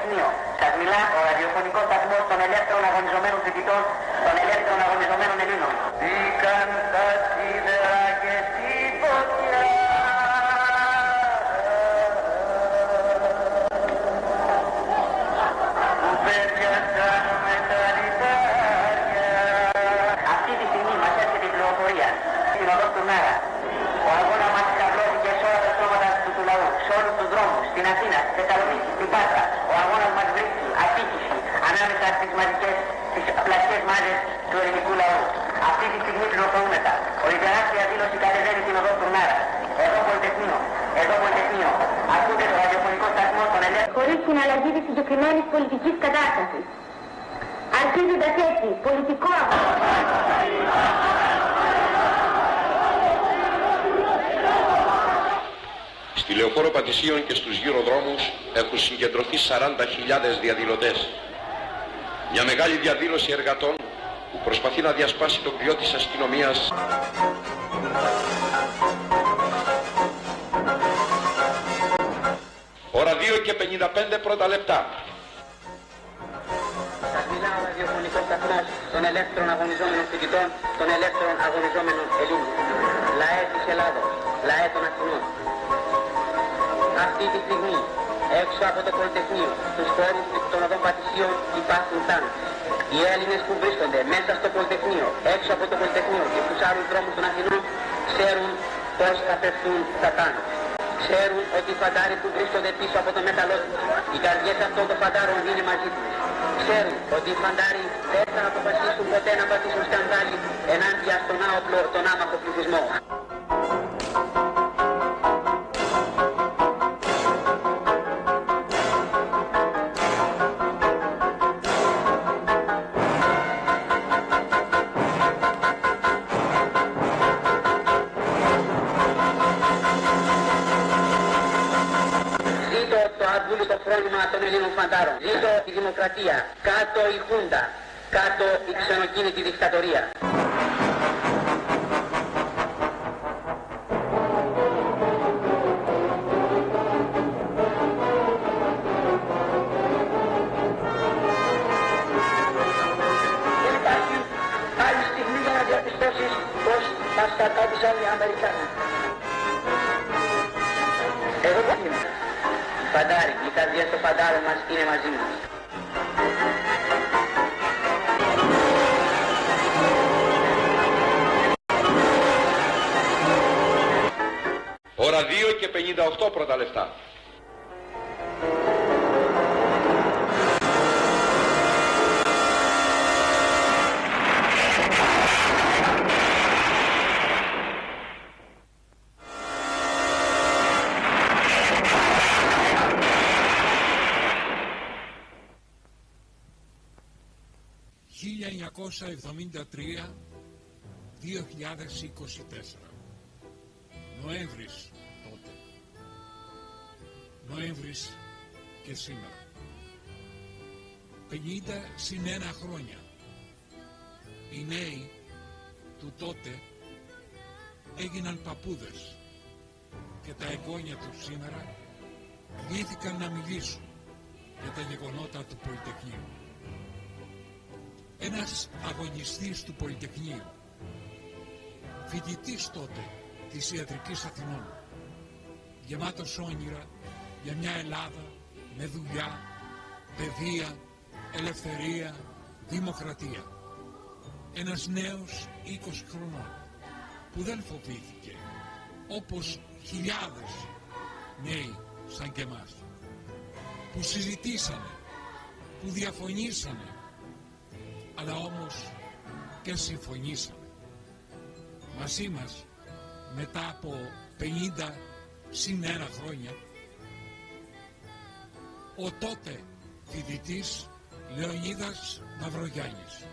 Πολυτεχνείο. Σας μιλά ο ραδιοφωνικός σταθμός των ελεύθερων αγωνιζομένων φοιτητών, των ελεύθερων αγωνιζομένων Ελλήνων. Μπήκαν τα σίδερα και στη φωτιά. Που πέτιασαν με τα λιτάρια. Αυτή τη στιγμή μας έρχεται η πληροφορία. Στην οδό του Νάρα. Ο αγώνας μας ξαπλώθηκε σε όλα τα στρώματα του λαού, σε όλους τους δρόμους, στην Αθήνα, στη Θεσσαλονίκη, στην Πάτρα. Ο αγώνας μας βρίσκει ατύχηση ανάμεσα στις πλατικές μάζες του ελληνικού λαού. Αυτή τη στιγμή πληροφορούμεθα ότι τεράστια δήλωση κατεβαίνει στην οδό του Νάρα. Εδώ Πολυτεχνείο, εδώ Πολυτεχνείο. Ακούτε το ραδιοφωνικό σταθμό των ελεύθερων. Χωρίς την αλλαγή της συγκεκριμένης πολιτικής κατάστασης. Αρχίζοντας έτσι πολιτικό αγώνα. Στη Λεωφόρο Πατησίων και στους γύρω δρόμους έχουν συγκεντρωθεί 40.000 διαδηλωτές. Μια μεγάλη διαδήλωση εργατών που προσπαθεί να διασπάσει το κλειό της αστυνομίας. Ώρα 2 και 55 πρώτα λεπτά. Σας μιλάω ραδιοφωνικός σταθμός των ελεύθερων αγωνιζόμενων φοιτητών, των ελεύθερων αγωνιζόμενων Ελλήνων. Λαέ της Ελλάδος, λαέ των Αθηνών. Αυτή τη στιγμή, έξω από το Πολυτεχνείο, στους χώρους των οδών Πατησίων υπάρχουν τάγκ. Οι Έλληνες που βρίσκονται μέσα στο Πολυτεχνείο, έξω από το Πολυτεχνείο και στους άλλους δρόμους των Αθηνών, ξέρουν πώς θα πεθούν τα τάγκ. Ξέρουν ότι οι φαντάροι που βρίσκονται πίσω από το μέταλλό τους, οι καρδιές αυτών των φαντάρων είναι μαζί τους. Ξέρουν ότι οι φαντάροι δεν θα αποφασίσουν ποτέ να πατήσουν σκανδάλι ενάντια στον άοπλο, τον άμαχο πληθυσμό. Το φρόνημα των Ελλήνων φαντάρων. Ζήτω η δημοκρατία. Κάτω η Χούντα. Κάτω η ξενοκίνητη δικτατορία. Δεν υπάρχει άλλη στιγμή για να διαπιστώσεις πως μας κατάδυσαν οι Αμερικάνοι. Εγώ δεν είμαι. Φαντάρι, οι καρδιές των φαντάρων μας είναι μαζί μας. Ώρα 2 και 58 πρώτα λεπτά. Νοέμβρης τότε. Νοέμβρης και σήμερα. 50 + 1 χρόνια. Οι νέοι του τότε έγιναν παππούδες και τα εγγόνια τους σήμερα κλήθηκαν να μιλήσουν για τα γεγονότα του Πολυτεχνείου. Ένας αγωνιστής του Πολυτεχνείου, φοιτητής τότε της Ιατρικής Αθηνών, γεμάτος όνειρα για μια Ελλάδα με δουλειά, παιδεία, ελευθερία, δημοκρατία. Ένας νέος 20 χρονών που δεν φοβήθηκε, όπως χιλιάδες νέοι σαν και εμάς, που συζητήσανε, που διαφωνήσανε, αλλά όμως και συμφωνήσαμε. Μαζί μας, μετά από 50 + 1 χρόνια, ο τότε φοιτητής Λεωνίδας Μαυρογιάννης,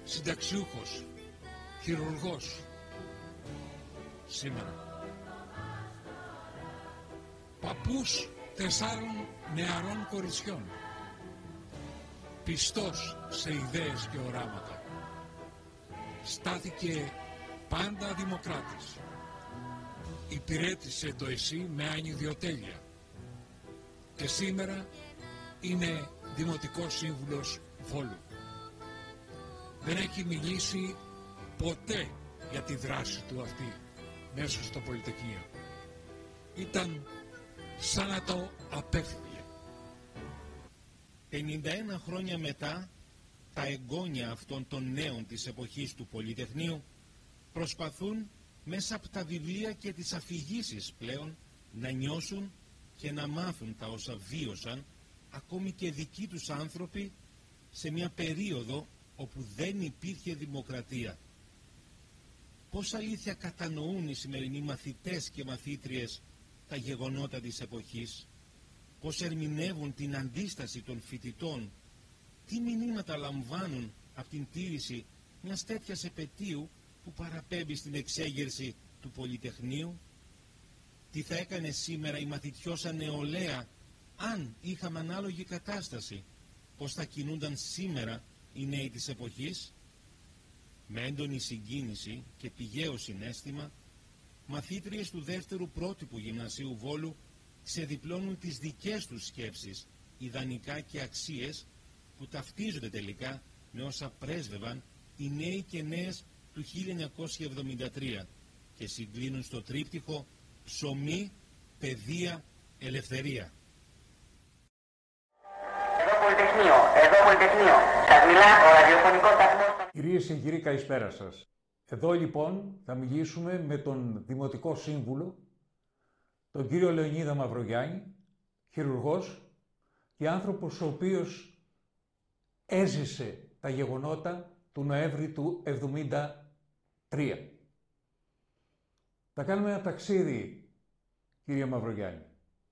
συνταξιούχος, χειρουργός, σήμερα. Παππούς 4 νεαρών κοριτσιών, πιστός σε ιδέες και οράματα. Στάθηκε πάντα δημοκράτης. Υπηρέτησε το ΕΣΥ με ανιδιοτέλεια. Και σήμερα είναι Δημοτικός Σύμβουλος Βόλου. Δεν έχει μιλήσει ποτέ για τη δράση του αυτή μέσα στο Πολυτεχνείο. Ήταν σαν να το απέφυγε. 51 χρόνια μετά, τα εγγόνια αυτών των νέων της εποχής του Πολυτεχνείου προσπαθούν μέσα από τα βιβλία και τις αφηγήσεις πλέον να νιώσουν και να μάθουν τα όσα βίωσαν ακόμη και δικοί τους άνθρωποι σε μια περίοδο όπου δεν υπήρχε δημοκρατία. Πώς αλήθεια κατανοούν οι σημερινοί μαθητές και μαθήτριες τα γεγονότα της εποχής, πώς ερμηνεύουν την αντίσταση των φοιτητών, τι μηνύματα λαμβάνουν από την τήρηση μιας τέτοιας επετείου που παραπέμπει στην εξέγερση του Πολυτεχνείου, τι θα έκανε σήμερα η μαθητιώσα νεολαία αν είχαμε ανάλογη κατάσταση, πώς θα κινούνταν σήμερα οι νέοι της εποχής. Με έντονη συγκίνηση και πηγαίο συναίσθημα, μαθήτριες του δεύτερου πρότυπου γυμνασίου Βόλου ξεδιπλώνουν τις δικές τους σκέψεις, ιδανικά και αξίες που ταυτίζονται τελικά με όσα πρέσβευαν οι νέοι και νέες του 1973 και συγκλίνουν στο τρίπτυχο ψωμί, παιδεία, ελευθερία. Εδώ Πολυτεχνείο. Σας μιλά ο ραδιοφωνικός σταθμός. Κυρίες και κύριοι, καλησπέρα σας. Εδώ λοιπόν θα μιλήσουμε με τον Δημοτικό Σύμβουλο, τον κύριο Λεωνίδα Μαυρογιάννη, χειρουργός και άνθρωπος ο οποίος έζησε τα γεγονότα του Νοέμβρη του 1973. Θα κάνουμε ένα ταξίδι, κύριε Μαυρογιάννη,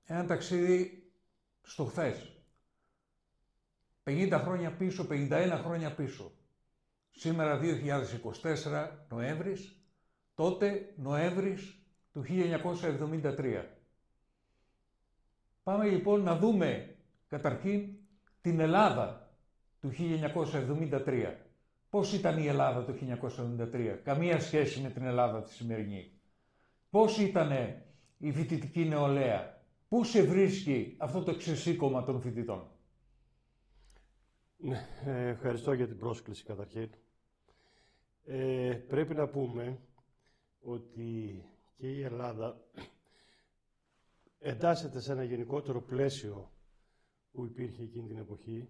ένα ταξίδι στο χθες. 50 χρόνια πίσω, 51 χρόνια πίσω. Σήμερα 2024 Νοέμβρης, τότε Νοέμβρης του 1973. Πάμε λοιπόν να δούμε καταρχήν την Ελλάδα του 1973. Πώς ήταν η Ελλάδα το 1973, καμία σχέση με την Ελλάδα τη σημερινή. Πώς ήταν η φοιτητική νεολαία, πού σε βρίσκει αυτό το ξεσήκωμα των φοιτητών. Ναι, ευχαριστώ για την πρόσκληση καταρχήν. Πρέπει να πούμε ότι και η Ελλάδα εντάσσεται σε ένα γενικότερο πλαίσιο που υπήρχε εκείνη την εποχή,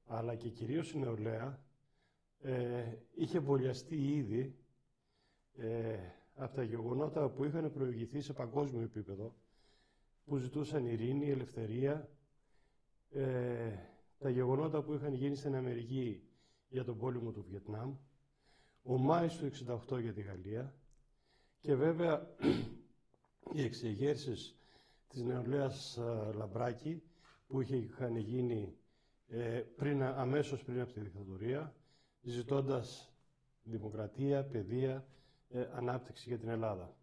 αλλά και κυρίως η νεολαία είχε εμβολιαστεί ήδη από τα γεγονότα που είχαν προηγηθεί σε παγκόσμιο επίπεδο, που ζητούσαν ειρήνη, ελευθερία, τα γεγονότα που είχαν γίνει στην Αμερική για τον πόλεμο του Βιετνάμ, ο Μάης του 1968 για τη Γαλλία και βέβαια οι εξεγέρσεις της νεολαίας Λαμπράκη που είχαν γίνει αμέσως πριν από τη δικτατορία, ζητώντας δημοκρατία, παιδεία, ανάπτυξη για την Ελλάδα.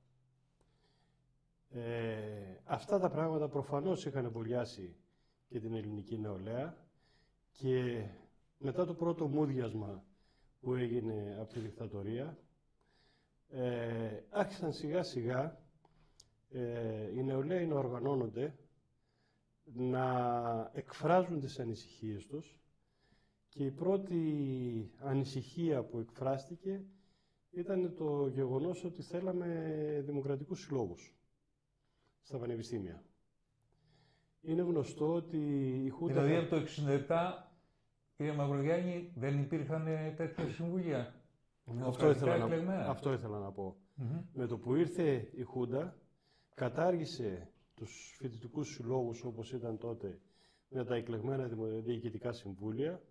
Αυτά τα πράγματα προφανώς είχαν εμβολιάσει και την ελληνική νεολαία και μετά το πρώτο μούδιασμα που έγινε από τη δικτατορία άρχισαν σιγά σιγά οι νεολαίοι να οργανώνονται, να εκφράζουν τις ανησυχίες τους και η πρώτη ανησυχία που εκφράστηκε ήταν το γεγονός ότι θέλαμε δημοκρατικούς συλλόγους στα πανεπιστήμια. Είναι γνωστό ότι η Χούντα... Δηλαδή από το 1967, κύριε Μαυρογιάννη, δεν υπήρχαν τέτοια συμβουλία. Αυτό ήθελα να πω. Με το που ήρθε η Χούντα, κατάργησε τους φοιτητικούς συλλόγους όπως ήταν τότε με τα εκλεγμένα διοικητικά συμβούλια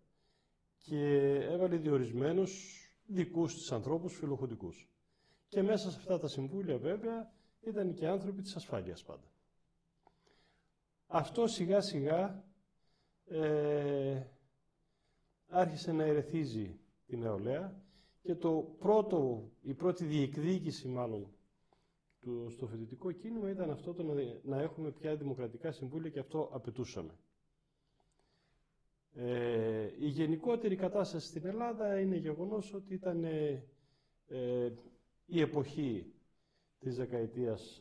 και έβαλε διορισμένους δικούς της ανθρώπους φιλοχοντικούς. Και μέσα σε αυτά τα συμβούλια βέβαια ήταν και άνθρωποι της ασφάλειας πάντα. Αυτό σιγά σιγά άρχισε να ερεθίζει τη νεολαία και η πρώτη διεκδίκηση μάλλον στο φοιτητικό κίνημα ήταν αυτό να έχουμε πια δημοκρατικά συμβούλια και αυτό απαιτούσαμε. Η γενικότερη κατάσταση στην Ελλάδα είναι γεγονός ότι ήταν η εποχή της δεκαετίας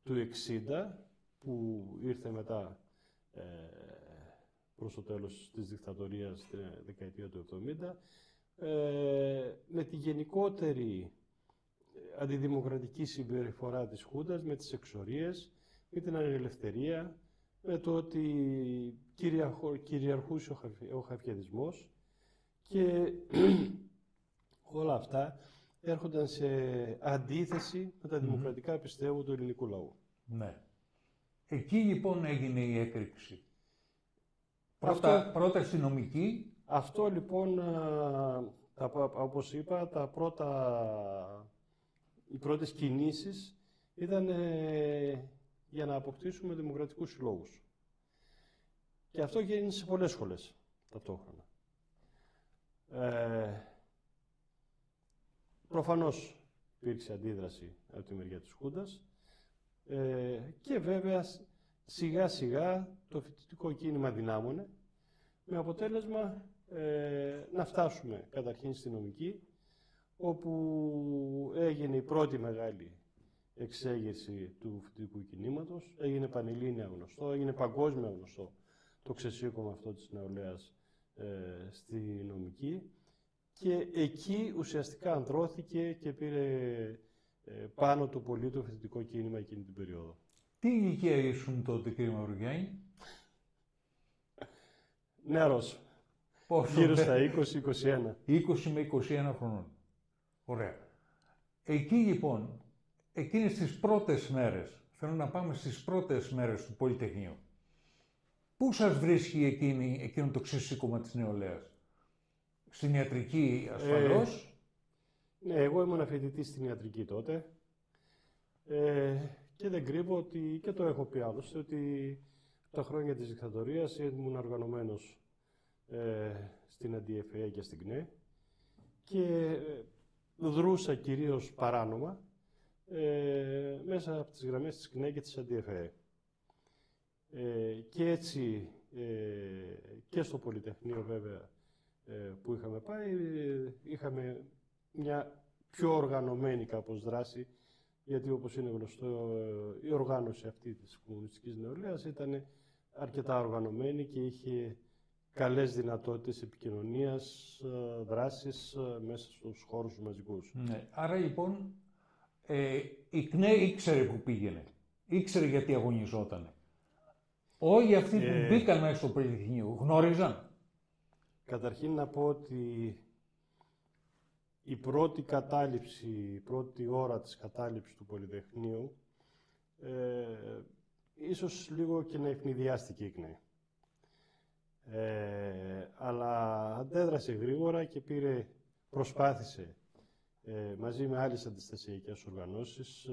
του 60 που ήρθε μετά προς το τέλος της δικτατορίας στη δεκαετία του 70, με τη γενικότερη αντιδημοκρατική συμπεριφορά της Χούντας, με τις εξορίες, με την ανελευθερία, με το ότι κυριαρχούσε ο χαφιαδισμός και όλα αυτά έρχονταν σε αντίθεση με τα δημοκρατικά πιστεύω του ελληνικού λαού. Ναι. Εκεί λοιπόν έγινε η έκρηξη. Πρώτα αστυνομική. Αυτό λοιπόν, όπως είπα, οι πρώτες κινήσεις ήταν για να αποκτήσουμε δημοκρατικούς συλλόγους. Και αυτό γίνεται σε πολλές σχολές ταυτόχρονα. Προφανώς υπήρξε αντίδραση από τη μεριά της Χούντας και βέβαια σιγά σιγά το φοιτητικό κίνημα δυνάμωνε με αποτέλεσμα να φτάσουμε καταρχήν στη νομική, όπου έγινε η πρώτη μεγάλη εξέγερση του φοιτητικού κινήματος, έγινε πανελλήνια γνωστό, έγινε παγκόσμια γνωστό το ξεσήκωμα αυτό της νεολαίας στη νομική και εκεί ουσιαστικά ανδρώθηκε και πήρε πάνω του πολύ το φοιτητικό κίνημα εκείνη την περίοδο. Τι ηλικία ήσουν τότε, κύριε Μαυρογιάννη? Νεαρός. Πόσο? Γύρω στα 20-21. 20 με 21 χρονών. Ωραία. Εκεί λοιπόν, εκείνες τις πρώτες μέρες, θέλω να πάμε στις πρώτες μέρες του Πολυτεχνείου. Πού σας βρίσκει εκείνο το ξεσήκωμα της νεολαίας? Στην ιατρική ασφαλώς? Ναι, εγώ ήμουν φοιτητής στην ιατρική τότε και δεν κρύβω ότι, και το έχω πει άλλωστε, ότι τα χρόνια της δικτατορίας ήμουν οργανωμένος στην ΑΝΤΙΕΦΕ και στην ΚΝΕ και δρούσα κυρίως παράνομα μέσα από τις γραμμές της ΚΝΕ και της ΑΝΤΙΕΦΕ. Και έτσι και στο Πολυτεχνείο βέβαια που είχαμε πάει, είχαμε μια πιο οργανωμένη κάπως δράση, γιατί όπως είναι γνωστό η οργάνωση αυτή της κομμουνιστικής νεολαίας ήταν αρκετά οργανωμένη και είχε καλές δυνατότητες επικοινωνίας, δράσης μέσα στους χώρους μαζικούς. Ναι. Άρα λοιπόν η ΚΝΕ ήξερε που πήγαινε, ήξερε γιατί αγωνιζότανε. Όλοι αυτοί που μπήκαν μέσα στο Πολυτεχνείο γνώριζαν. Καταρχήν να πω ότι η πρώτη κατάληψη, η πρώτη ώρα της κατάληψης του Πολυτεχνείου ίσως λίγο και να ευνηδιάστηκε η ΚΝΕ. Αλλά αντέδρασε γρήγορα και προσπάθησε μαζί με άλλες αντιστασιακές οργανώσεις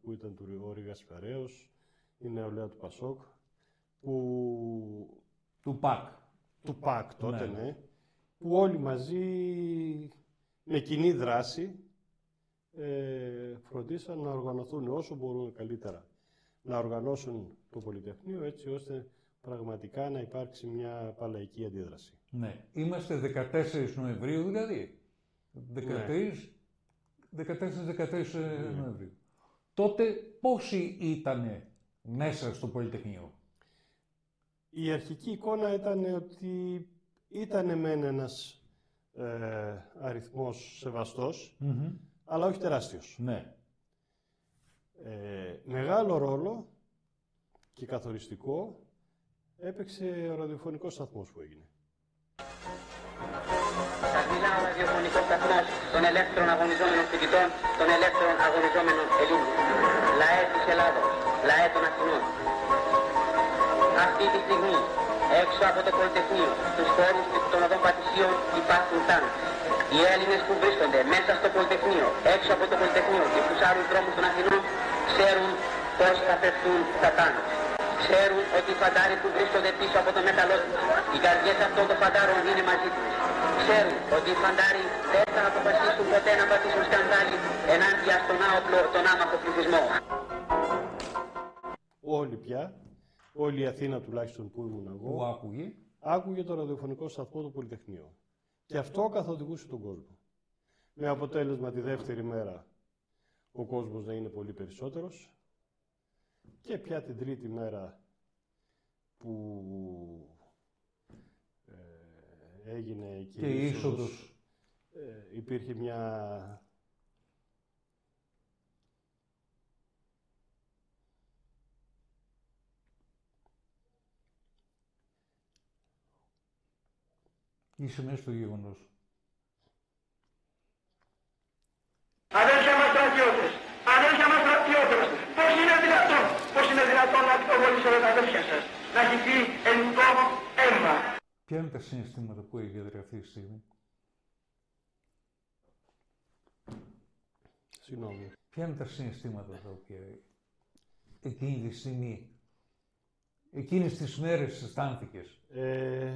που ήταν ο Ρήγας Φεραίος, η νεολαία του Πασόκ, του ΠΑΚ. Του ΠΑΚ τότε, ναι. Που όλοι μαζί με κοινή δράση φροντίσαν να οργανωθούν όσο μπορούν καλύτερα. Να οργανώσουν το Πολυτεχνείο έτσι ώστε πραγματικά να υπάρξει μια παλαϊκή αντίδραση. Ναι. Είμαστε 14 Νοεμβρίου δηλαδή. 14 Νοεμβρίου. Τότε πόσοι ήτανε μέσα στο Πολυτεχνείο? Η αρχική εικόνα ήταν ότι ήταν μεν ένας αριθμός σεβαστός, αλλά όχι τεράστιος. Ναι. Μεγάλο ρόλο και καθοριστικό έπαιξε ο ραδιοφωνικός σταθμός που έγινε. Καθήλα ο ραδιοφωνικός σταθμός των ελεύθερων αγωνιζόμενων φοιτητών, των ελεύθερων αγωνιζόμενων Ελλήνων. ΛΑΕ της Ελλάδος, ΛΑΕ των Αθηνών. Αυτή τη στιγμή, έξω από το Πολυτεχνείο, στους χώρους των οδών Πατησίων υπάρχουν τάγκ. Οι Έλληνες που βρίσκονται μέσα στο Πολυτεχνείο, έξω από το Πολυτεχνείο και στους άλλους δρόμους των Αθηνών, ξέρουν πώς θα πεθούν τα τάγκ. Ξέρουν ότι οι φαντάροι που βρίσκονται πίσω από το μέταλλό τους, οι καρδιές αυτών των φαντάρων είναι μαζί τους. Ξέρουν ότι οι φαντάροι δεν θα αποφασίσουν ποτέ να πατήσουν σκανδάλι ενάντια στον άοπλο, τον άμαχο πληθυσμό. Όλοι πια, όλη η Αθήνα τουλάχιστον που ήμουν εγώ, άκουγε το ραδιοφωνικό σταθμό του Πολυτεχνείου. Και αυτό καθοδηγούσε τον κόσμο. Με αποτέλεσμα τη δεύτερη μέρα ο κόσμος να είναι πολύ περισσότερος και πια την τρίτη μέρα που έγινε και η είσοδος. Υπήρχε μια... Είσαι μέσα στο γεγονός. Αδέρφια μας στρατιώτες, πώς είναι δυνατόν να πυροβολήσετε τα αδέρφια σας, να χυθεί ελληνικό αίμα. Ποια είναι τα συναισθήματα που έχετε αυτή τη στιγμή? Συγγνώμη. Ποια είναι τα συναισθήματα τα οποία εκείνη τη στιγμή, εκείνες τις μέρες αισθάνθηκες?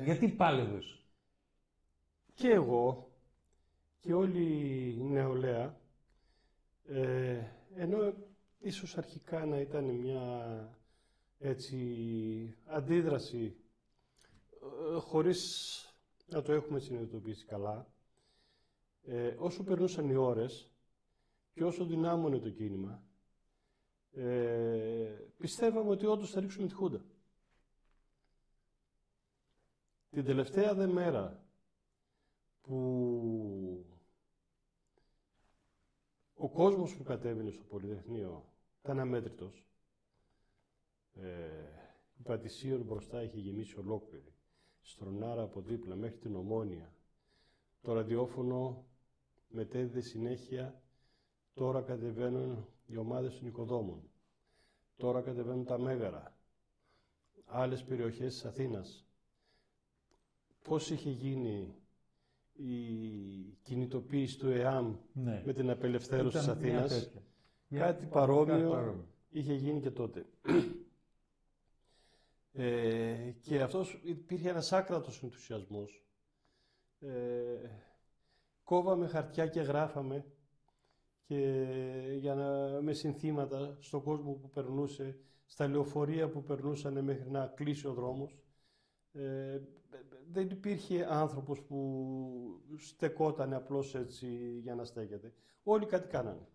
Γιατί πάλευες? Και εγώ και όλη η νεολαία, ενώ ίσως αρχικά να ήταν μια έτσι αντίδραση χωρίς να το έχουμε συνειδητοποιήσει καλά, όσο περνούσαν οι ώρες και όσο δυνάμωνε το κίνημα, πιστεύαμε ότι όντως θα ρίξουμε τη Χούντα. Την τελευταία δε μέρα που ο κόσμος που κατέβαινε στο Πολυτεχνείο ήταν αμέτρητος, η Πατησίων μπροστά είχε γεμίσει ολόκληρη, Στρονάρα από δίπλα μέχρι την Ομόνια, το ραδιόφωνο μετέδιδε συνέχεια, τώρα κατεβαίνουν οι ομάδες των οικοδόμων, τώρα κατεβαίνουν τα Μέγαρα, άλλες περιοχές της Αθήνας. Πώς είχε γίνει η κινητοποίηση του ΕΑΜ με την απελευθέρωση της Αθήνας. Κάτι παρόμοιο είχε γίνει και τότε. Και αυτός υπήρχε ένας άκρατος ενθουσιασμός. Κόβαμε χαρτιά και γράφαμε και με συνθήματα στον κόσμο που περνούσε, στα λεωφορεία που περνούσαν μέχρι να κλείσει ο δρόμος. Δεν υπήρχε άνθρωπος που στεκόταν απλώς έτσι για να στέκεται. Όλοι κάτι κάνανε.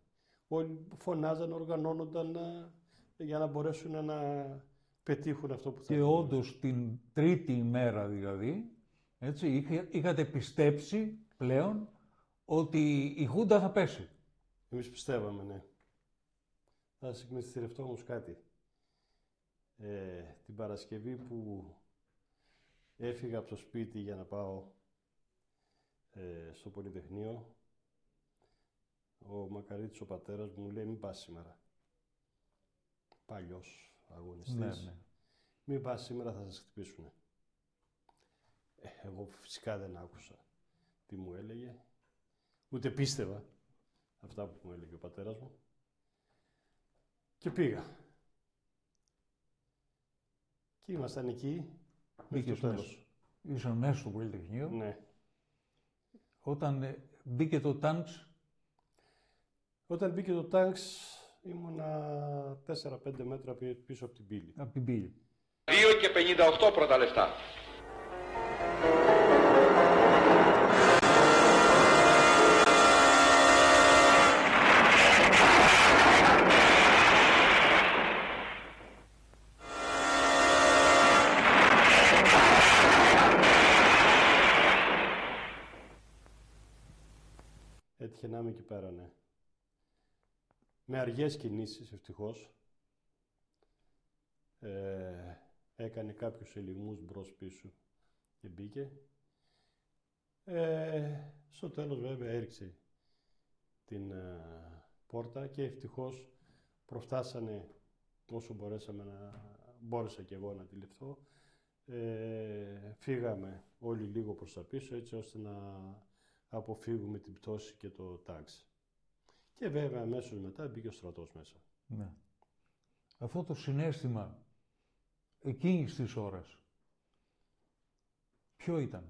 Όλοι φωνάζαν, οργανώνονταν για να μπορέσουν να πετύχουν αυτό που θέλουν. Και όντως την τρίτη ημέρα δηλαδή, έτσι, είχατε πιστέψει πλέον ότι η Χούντα θα πέσει. Εμείς πιστεύαμε, ναι. Θα σας εκμυστηρευτώ όμως κάτι. Την Παρασκευή που έφυγα από το σπίτι για να πάω στο Πολυτεχνείο, ο Μακαρίτης, ο πατέρας μου, λέει μην πας σήμερα. Παλιός αγωνιστής. Ναι. Μην πας σήμερα, θα σας χτυπήσουνε. Εγώ φυσικά δεν άκουσα τι μου έλεγε, ούτε πίστευα αυτά που μου έλεγε ο πατέρας μου. Και πήγα. Και ήμασταν εκεί. Μπήκες μέσα. Ήσαν μέσα στο Πολυτεχνείο. Ναι. Όταν μπήκε το τάγκς. Όταν μπήκε το τάγκς ήμουνα 4-5 μέτρα πίσω από την πύλη. Από την πύλη. 2 και 58 πρώτα λεφτά. Έτυχε να είμαι εκεί πέρα, ναι. Με αργές κινήσεις, ευτυχώς. Έκανε κάποιους ελιγμούς μπρος-πίσω και μπήκε. Στο τέλος, βέβαια, έριξε την πόρτα και ευτυχώς προφτάσανε όσο μπόρεσα και εγώ να αντιληφθώ. Φύγαμε όλοι λίγο προς τα πίσω, έτσι ώστε να αποφύγουμε την πτώση και το τάγκς. Και βέβαια αμέσως μετά μπήκε ο στρατός μέσα. Ναι. Αυτό το συναίσθημα εκείνης της ώρας, ποιο ήταν?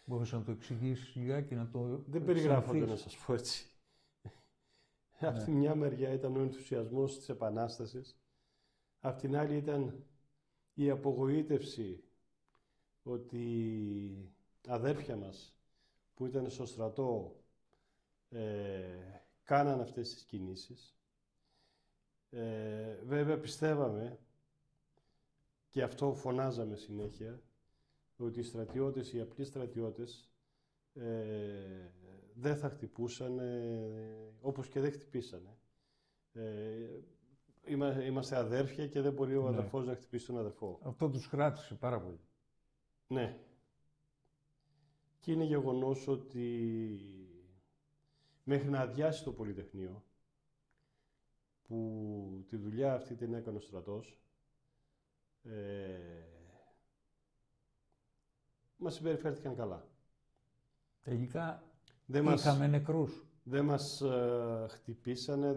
Μπορείς να το εξηγήσεις λιγάκι, να το... Δεν περιγράφονται να σας πω έτσι. Ναι. Απ' τη μια μεριά ήταν ο ενθουσιασμός της Επανάστασης, απ' την άλλη ήταν η απογοήτευση ότι αδέρφια μας που ήταν στο στρατό κάναν αυτές τις κινήσεις. Βέβαια πιστεύαμε και αυτό φωνάζαμε συνέχεια, ότι οι στρατιώτες, οι απλοί στρατιώτες δεν θα χτυπούσαν όπως και δεν χτυπήσανε. Είμαστε αδέρφια και δεν μπορεί ο αδερφός να χτυπήσει τον αδερφό. Αυτό τους κράτησε πάρα πολύ. Ναι. Και είναι γεγονός ότι μέχρι να αδειάσει το Πολυτεχνείο, που τη δουλειά αυτή την έκανε ο στρατός, μας συμπεριφέρθηκαν καλά. Τελικά δεν είχαμε νεκρούς. Δεν μας χτυπήσανε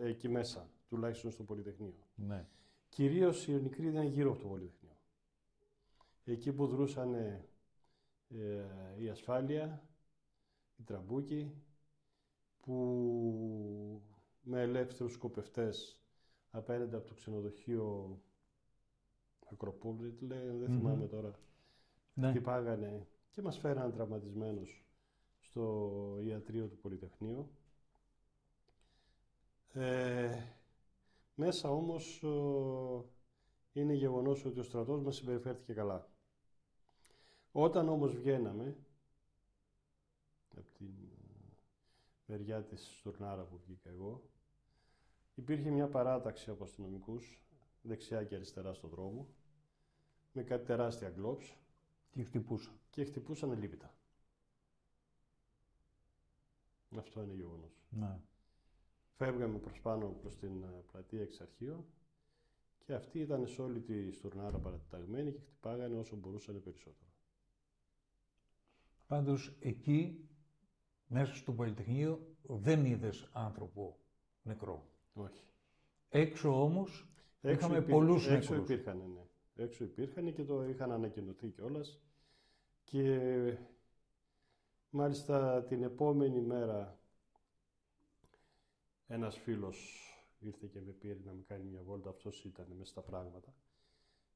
εκεί μέσα, τουλάχιστον στο Πολυτεχνείο. Ναι. Κυρίως η Ιωνική ήταν γύρω από το Πολυτεχνείο. Εκεί που δρούσαν η ασφάλεια, οι τραμπούκοι, που με ελεύθερους σκοπευτές απέναντι από το ξενοδοχείο Ακροπούλη, δεν θυμάμαι τώρα, χτυπάγανε και μας φέραν τραυματισμένους στο ιατρείο του Πολυτεχνείου. Μέσα όμως είναι γεγονός ότι ο στρατός μας συμπεριφέρθηκε καλά. Όταν όμως βγαίναμε από την μεριά της Στουρνάρα που βγήκα εγώ, υπήρχε μια παράταξη από αστυνομικούς δεξιά και αριστερά στον δρόμο με κάτι τεράστια γκλόψ και χτυπούσαν ελίπητα. Αυτό είναι γεγονός. Ναι. Φεύγαμε προς πάνω προς την πλατεία Εξαρχείων και αυτοί ήταν σε όλη τη Στουρνάρα παρατεταγμένοι και χτυπάγανε όσο μπορούσαν περισσότερο. Πάντως εκεί, μέσα στο Πολυτεχνείο, δεν είδες άνθρωπο νεκρό. Όχι. Έξω όμως είχαμε πολλούς νεκρούς. Έξω υπήρχαν, ναι. Έξω υπήρχαν και το είχαν ανακοινωθεί κιόλας. Και μάλιστα την επόμενη μέρα ένας φίλος ήρθε και με πήρε να με κάνει μια βόλτα, αυτός ήταν μέσα στα πράγματα.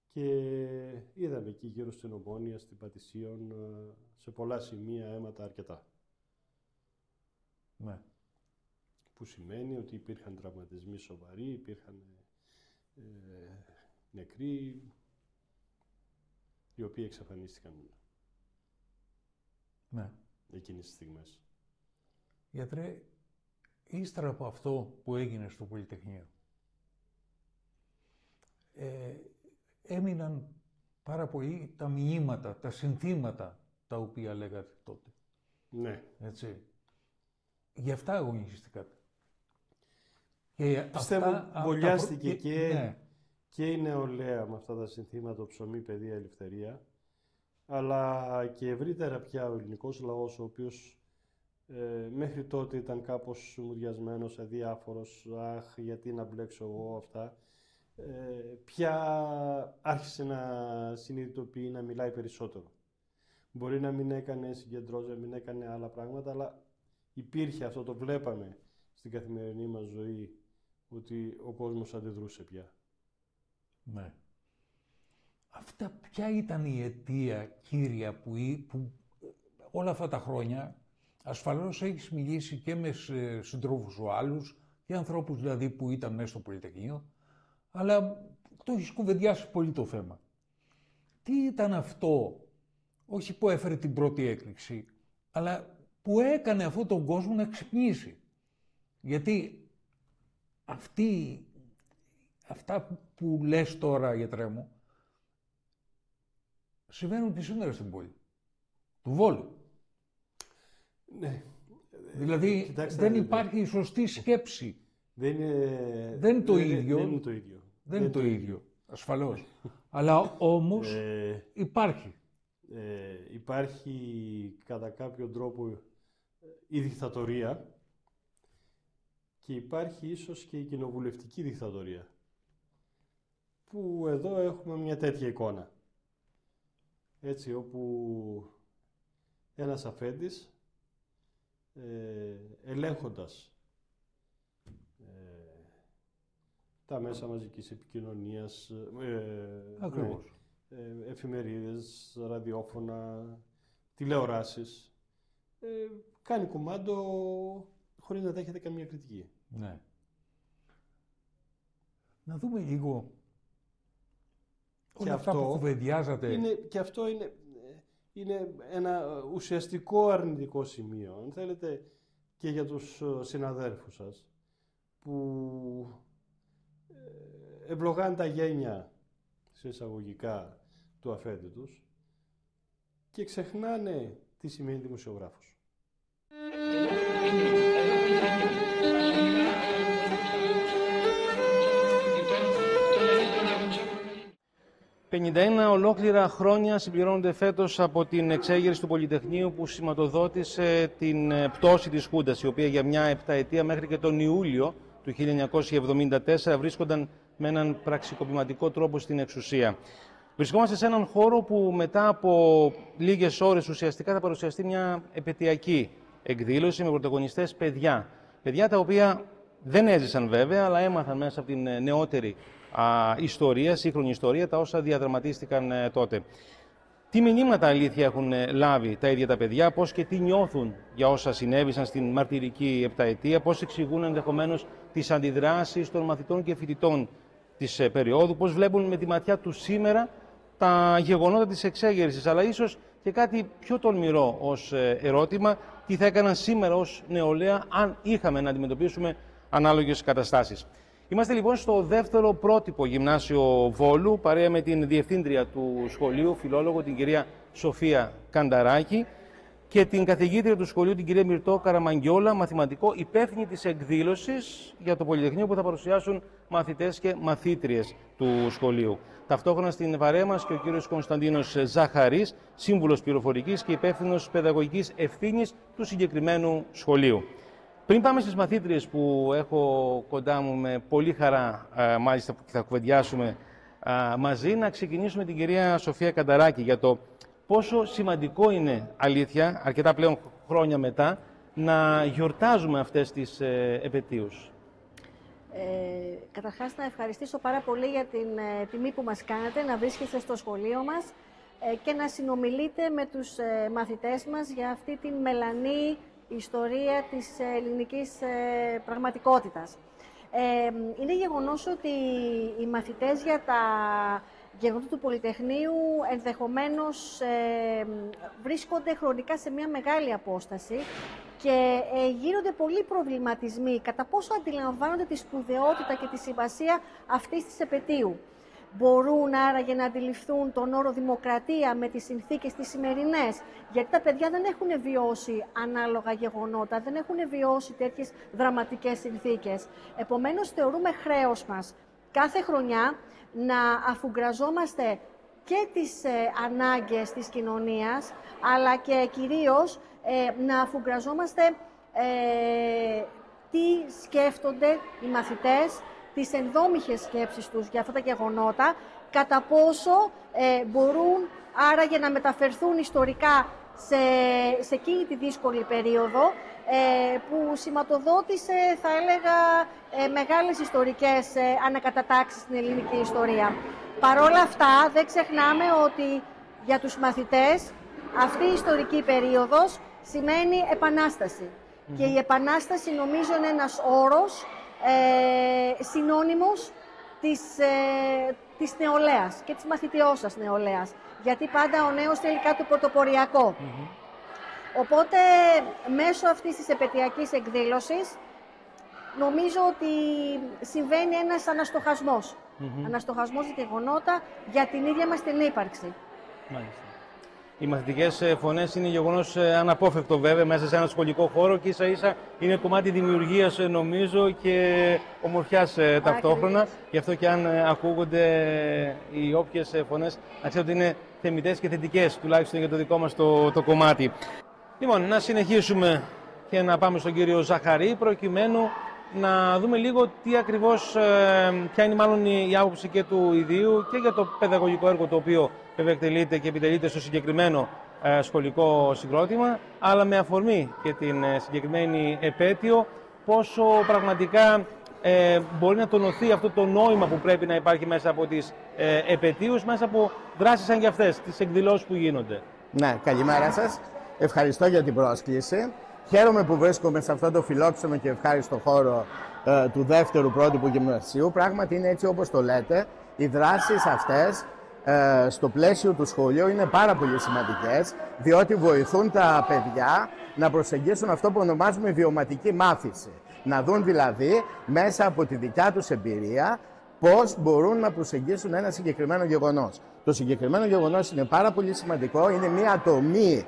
Και είδαμε εκεί γύρω στην Ομόνια, στην Πατησίων, σε πολλά σημεία αίματα αρκετά. Ναι. Που σημαίνει ότι υπήρχαν τραυματισμοί σοβαροί, υπήρχαν νεκροί, οι οποίοι εξαφανίστηκαν εκείνες τις στιγμές. Γιατρέ, ύστερα από αυτό που έγινε στο Πολυτεχνείο, έμειναν πάρα πολύ τα μηνύματα, τα συνθήματα τα οποία λέγατε τότε. Ναι. Έτσι. Γι' αυτά αγωνιστήκατε. Πιστεύω μπολιάστηκε και η νεολαία με αυτά τα συνθήματα, ψωμί, παιδεία, ελευθερία, αλλά και ευρύτερα πια ο ελληνικός λαός, ο οποίος μέχρι τότε ήταν κάπως μουδιασμένος, αδιάφορος, αχ, γιατί να μπλέξω εγώ αυτά, πια άρχισε να συνειδητοποιεί, να μιλάει περισσότερο. Μπορεί να μην έκανε συγκεντρώσεις, να μην έκανε άλλα πράγματα, αλλά υπήρχε αυτό, το βλέπαμε στην καθημερινή μας ζωή, ότι ο κόσμος αντιδρούσε πια. Ναι. Αυτά ποια ήταν η αιτία κύρια που όλα αυτά τα χρόνια, ασφαλώς έχεις μιλήσει και με συντρόφους σου άλλους και ανθρώπους δηλαδή που ήταν μέσα στο Πολυτεχνείο, αλλά το έχεις κουβεντιάσει πολύ το θέμα. Τι ήταν αυτό, όχι που έφερε την πρώτη έκρηξη, αλλά που έκανε αυτόν τον κόσμο να ξυπνήσει. Γιατί αυτά που λες τώρα, γιατρέ μου, συμβαίνουν και σήμερα στην πόλη του Βόλου. Ναι. Δηλαδή, δεν υπάρχει σωστή σκέψη. Δεν είναι το ίδιο. Δεν είναι το ίδιο, ασφαλώς. Αλλά όμως υπάρχει. Υπάρχει κατά κάποιο τρόπο η δικτατορία και υπάρχει ίσως και η κοινοβουλευτική δικτατορία. Που εδώ έχουμε μια τέτοια εικόνα. Έτσι, όπου ένας αφέντης ελέγχοντας τα μέσα μαζικής επικοινωνίας, Ακριβώς. Εφημερίδες, ραδιόφωνα, τηλεοράσεις, κάνει κουμάντο χωρίς να δέχεται καμία κριτική. Ναι. Να δούμε λίγο Όλα αυτά που κουβεντιάζατε. Και αυτό είναι ένα ουσιαστικό αρνητικό σημείο, αν θέλετε, και για τους συναδέλφους σας, που ευλογάνε τα γένια, σε εισαγωγικά, του αφέντη τους και ξεχνάνε τι σημαίνει δημοσιογράφος. 51 ολόκληρα χρόνια συμπληρώνονται φέτος από την εξέγερση του Πολυτεχνείου που σηματοδότησε την πτώση της Χούντας, η οποία για μια επταετία μέχρι και τον Ιούλιο του 1974 βρίσκονταν με έναν πραξικοπηματικό τρόπο στην εξουσία. Βρισκόμαστε σε έναν χώρο που μετά από λίγες ώρες ουσιαστικά θα παρουσιαστεί μια επαιτειακή εκδήλωση με πρωταγωνιστές παιδιά. Παιδιά τα οποία δεν έζησαν βέβαια, αλλά έμαθαν μέσα από την νεότερη ιστορία, σύγχρονη ιστορία, τα όσα διαδραματίστηκαν τότε. Τι μηνύματα αλήθεια έχουν λάβει τα ίδια τα παιδιά, πώς και τι νιώθουν για όσα συνέβησαν στην μαρτυρική επταετία, πώς εξηγούν ενδεχομένως τις αντιδράσεις των μαθητών και φοιτητών της περίοδου, πώς βλέπουν με τη ματιά του σήμερα τα γεγονότα της εξέγερσης, αλλά ίσως και κάτι πιο τολμηρό ως ερώτημα, τι θα έκαναν σήμερα ως νεολαία αν είχαμε να αντιμετωπίσουμε ανάλογες καταστάσεις. Είμαστε λοιπόν στο δεύτερο πρότυπο γυμνάσιο Βόλου, παρέα με την διευθύντρια του σχολείου, φιλόλογο, την κυρία Σοφία Κανταράκη, και την καθηγήτρια του σχολείου, την κυρία Μυρτώ Καραμαγκιόλα, μαθηματικό, υπεύθυνη της εκδήλωσης για το Πολυτεχνείο που θα παρουσιάσουν μαθητές και μαθήτριες του σχολείου. Ταυτόχρονα στην παρέα μας και ο κύριος Κωνσταντίνος Ζαχαρής, σύμβουλος πληροφορικής και υπεύθυνος παιδαγωγικής ευθύνης του συγκεκριμένου σχολείου. Πριν πάμε στις μαθήτριες που έχω κοντά μου, με πολύ χαρά μάλιστα που θα κουβεντιάσουμε μαζί, να ξεκινήσουμε την κυρία Σοφία Κανταράκη για το πόσο σημαντικό είναι, αλήθεια, αρκετά πλέον χρόνια μετά, να γιορτάζουμε αυτές τις επετείους. Καταρχάς να ευχαριστήσω πάρα πολύ για την τιμή που μας κάνετε να βρίσκεστε στο σχολείο μας και να συνομιλείτε με τους μαθητές μας για αυτή την μελανή ιστορία της ελληνικής πραγματικότητας. Είναι γεγονός ότι οι μαθητές για τα γεγονότα του Πολυτεχνείου ενδεχομένως βρίσκονται χρονικά σε μια μεγάλη απόσταση και γίνονται πολλοί προβληματισμοί κατά πόσο αντιλαμβάνονται τη σπουδαιότητα και τη σημασία αυτής της επετείου. Μπορούν άραγε να αντιληφθούν τον όρο δημοκρατία με τις συνθήκες τις σημερινές, γιατί τα παιδιά δεν έχουν βιώσει ανάλογα γεγονότα, δεν έχουν βιώσει τέτοιες δραματικές συνθήκες. Επομένως, θεωρούμε χρέος μας κάθε χρονιά να αφουγκραζόμαστε και τις ανάγκες της κοινωνίας, αλλά και κυρίως να αφουγκραζόμαστε τι σκέφτονται οι μαθητές, τις ενδόμηχες σκέψεις τους για αυτά τα γεγονότα, κατά πόσο μπορούν άραγε να μεταφερθούν ιστορικά σε εκείνη τη δύσκολη περίοδο που σηματοδότησε, θα έλεγα, μεγάλες ιστορικές ανακατατάξεις στην ελληνική ιστορία. Παρόλα αυτά, δεν ξεχνάμε ότι για τους μαθητές αυτή η ιστορική περίοδος σημαίνει επανάσταση. Και η επανάσταση, νομίζω, είναι ένας όρος συνώνυμος της νεολαίας και της μαθητιώσας νεολαίας. Γιατί πάντα ο νέος θέλει κάτι πρωτοποριακό. Οπότε, μέσω αυτής της επετειακής εκδήλωσης, νομίζω ότι συμβαίνει ένας αναστοχασμός. Αναστοχασμός για γεγονότα για την ίδια μας την ύπαρξη. Μάλιστα. Οι μαθητικές φωνές είναι γεγονός αναπόφευκτο βέβαια μέσα σε ένα σχολικό χώρο και ίσα ίσα είναι κομμάτι δημιουργίας νομίζω και ομορφιάς ταυτόχρονα. Γι' αυτό και αν ακούγονται οι όποιες φωνές να ξέρετε ότι είναι θεμιτές και θετικές, τουλάχιστον για το δικό μας το κομμάτι. Λοιπόν, να συνεχίσουμε και να πάμε στον κύριο Ζαχαρή προκειμένου να δούμε λίγο τι ακριβώς, ποια είναι μάλλον η άποψη και του ιδίου και για το παιδαγωγικό έργο το οποίο εκτελείται και επιτελείται στο συγκεκριμένο σχολικό συγκρότημα, αλλά με αφορμή και την συγκεκριμένη επέτειο, πόσο πραγματικά μπορεί να τονωθεί αυτό το νόημα που πρέπει να υπάρχει μέσα από τις επετείους, μέσα από δράσεις σαν και αυτές, τις εκδηλώσεις που γίνονται. Ναι, καλημέρα σας. Ευχαριστώ για την πρόσκληση. Χαίρομαι που βρίσκομαι σε αυτό το φιλόξενο και ευχάριστο χώρο του δεύτερου πρότυπου γυμνασίου. Πράγματι είναι έτσι όπως το λέτε. Οι δράσεις αυτές στο πλαίσιο του σχολείου είναι πάρα πολύ σημαντικές, διότι βοηθούν τα παιδιά να προσεγγίσουν αυτό που ονομάζουμε βιωματική μάθηση. Να δουν δηλαδή μέσα από τη δικιά τους εμπειρία πώς μπορούν να προσεγγίσουν ένα συγκεκριμένο γεγονός. Το συγκεκριμένο γεγονός είναι πάρα πολύ σημαντικό, είναι μια ατομή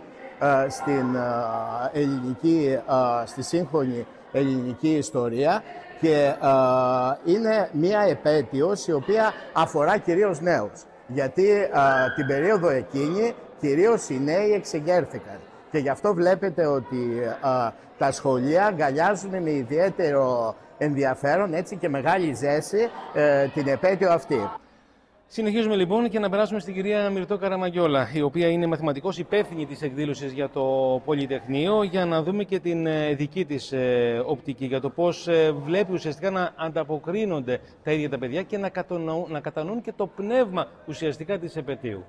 στη σύγχρονη ελληνική ιστορία και είναι μια επέτειος η οποία αφορά κυρίως νέους. Γιατί την περίοδο εκείνη κυρίως οι νέοι εξεγέρθηκαν. Και γι' αυτό βλέπετε ότι τα σχολεία αγκαλιάζουν με ιδιαίτερο ενδιαφέρον, έτσι και μεγάλη ζέση, την επέτειο αυτή. Συνεχίζουμε λοιπόν και να περάσουμε στην κυρία Μυρτώ Καραμαγγιόλα, η οποία είναι μαθηματικός υπεύθυνη της εκδήλωσης για το Πολυτεχνείο, για να δούμε και την δική της οπτική για το πώς βλέπει ουσιαστικά να ανταποκρίνονται τα ίδια τα παιδιά και να κατανοούν και το πνεύμα ουσιαστικά της επετείου.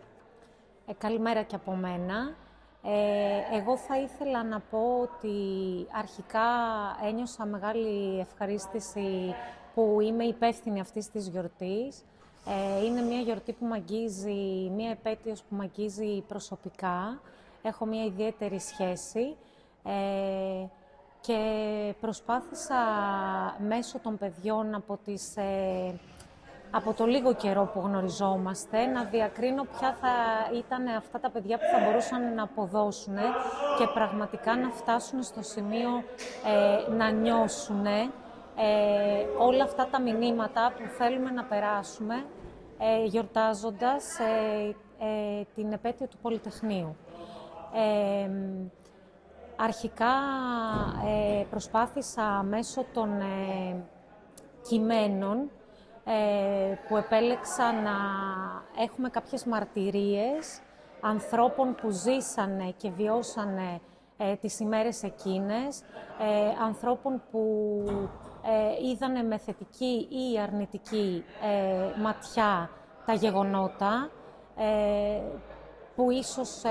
Καλημέρα και από μένα. Εγώ θα ήθελα να πω ότι αρχικά ένιωσα μεγάλη ευχαρίστηση που είμαι υπεύθυνη αυτής της γιορτής. Είναι μια γιορτή που μ' αγγίζει, μια επέτειος που μ' αγγίζει προσωπικά. Έχω μια ιδιαίτερη σχέση και προσπάθησα μέσω των παιδιών από το λίγο καιρό που γνωριζόμαστε να διακρίνω ποια θα ήταν αυτά τα παιδιά που θα μπορούσαν να αποδώσουν και πραγματικά να φτάσουν στο σημείο να νιώσουν όλα αυτά τα μηνύματα που θέλουμε να περάσουμε γιορτάζοντας την επέτειο του Πολυτεχνείου. Αρχικά προσπάθησα μέσω των κειμένων που επέλεξα να έχουμε κάποιες μαρτυρίες ανθρώπων που ζήσανε και βιώσανε τις ημέρες εκείνες, ανθρώπων που είδανε με θετική ή αρνητική ματιά τα γεγονότα, που ίσως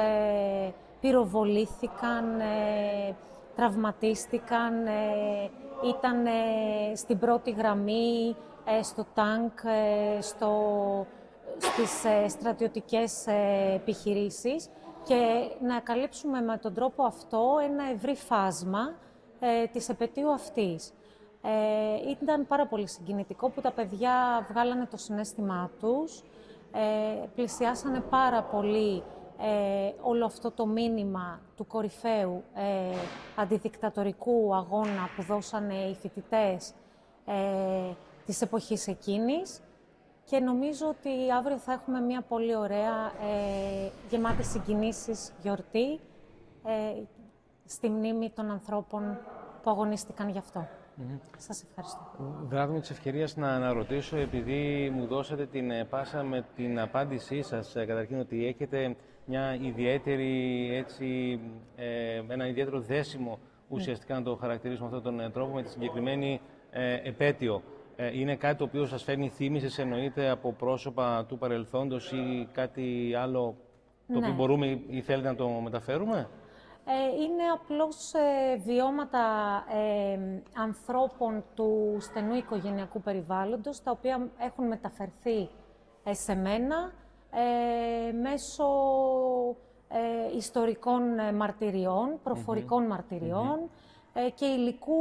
πυροβολήθηκαν, τραυματίστηκαν, ήταν στην πρώτη γραμμή, στο τάγκ, στις στρατιωτικές επιχειρήσεις και να καλύψουμε με τον τρόπο αυτό ένα ευρύ φάσμα της επετείου αυτής. Ήταν πάρα πολύ συγκινητικό που τα παιδιά βγάλανε το συναίσθημά τους, πλησιάσανε πάρα πολύ όλο αυτό το μήνυμα του κορυφαίου αντιδικτατορικού αγώνα που δώσανε οι φοιτητές της εποχής εκείνης και νομίζω ότι αύριο θα έχουμε μια πολύ ωραία γεμάτη συγκινήσεις γιορτή στη μνήμη των ανθρώπων που αγωνίστηκαν γι' αυτό. Σας ευχαριστώ. Δράτω με τις ευκαιρίες να ρωτήσω, επειδή μου δώσατε την πάσα με την απάντησή σας, καταρχήν ότι έχετε μια ιδιαίτερη, ένα ιδιαίτερο δέσιμο ουσιαστικά να το χαρακτηρίσουμε αυτόν τον τρόπο με τη συγκεκριμένη επέτειο. Είναι κάτι το οποίο σας φέρνει θύμησες, εννοείται, από πρόσωπα του παρελθόντος ή κάτι άλλο το οποίο μπορούμε ή θέλετε να το μεταφέρουμε? Είναι απλώς βιώματα ανθρώπων του στενού οικογενειακού περιβάλλοντος, τα οποία έχουν μεταφερθεί σε μένα μέσω ιστορικών μαρτυριών, προφορικών μαρτυριών και υλικού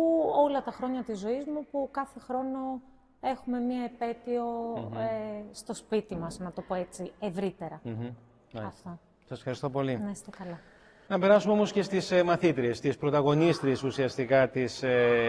όλα τα χρόνια της ζωής μου, που κάθε χρόνο έχουμε μία επέτειο στο σπίτι μας, να το πω έτσι, ευρύτερα. Αυτά. Σας ευχαριστώ πολύ. Να είστε καλά. Να περάσουμε όμως και στις μαθήτριες, τις πρωταγωνίστριες ουσιαστικά της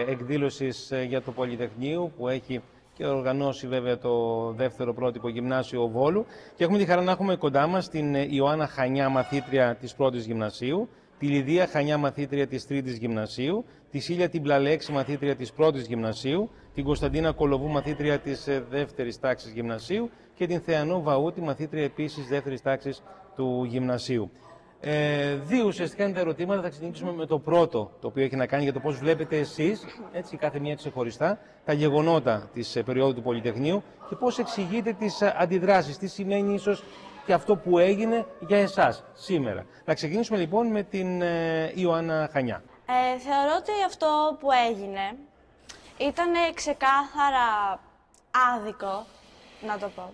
εκδήλωσης για το Πολυτεχνείο, που έχει και οργανώσει βέβαια το δεύτερο πρότυπο γυμνάσιο Βόλου. Και έχουμε τη χαρά να έχουμε κοντά μας την Ιωάννα Χανιά, μαθήτρια της πρώτης γυμνασίου, τη Λιδία Χανιά, μαθήτρια της τρίτης γυμνασίου, τη Σίλια την Πλαλέξη, μαθήτρια της πρώτης γυμνασίου, την Κωνσταντίνα Κολοβού, μαθήτρια της δεύτερης τάξης γυμνασίου και την Θεανό Βαούτη, μαθήτρια επίσης δεύτερης τάξης του γυμνασίου. Δύο ουσιαστικά είναι τα ερωτήματα. Θα ξεκινήσουμε με το πρώτο, το οποίο έχει να κάνει για το πώς βλέπετε εσείς, έτσι κάθε μία ξεχωριστά, τα γεγονότα της περίοδου του Πολυτεχνείου και πώς εξηγείτε τις αντιδράσεις. Τι σημαίνει ίσως και αυτό που έγινε για εσάς σήμερα. Να ξεκινήσουμε λοιπόν με την Ιωάννα Χανιά. Θεωρώ ότι αυτό που έγινε ήταν ξεκάθαρα άδικο, να το πω.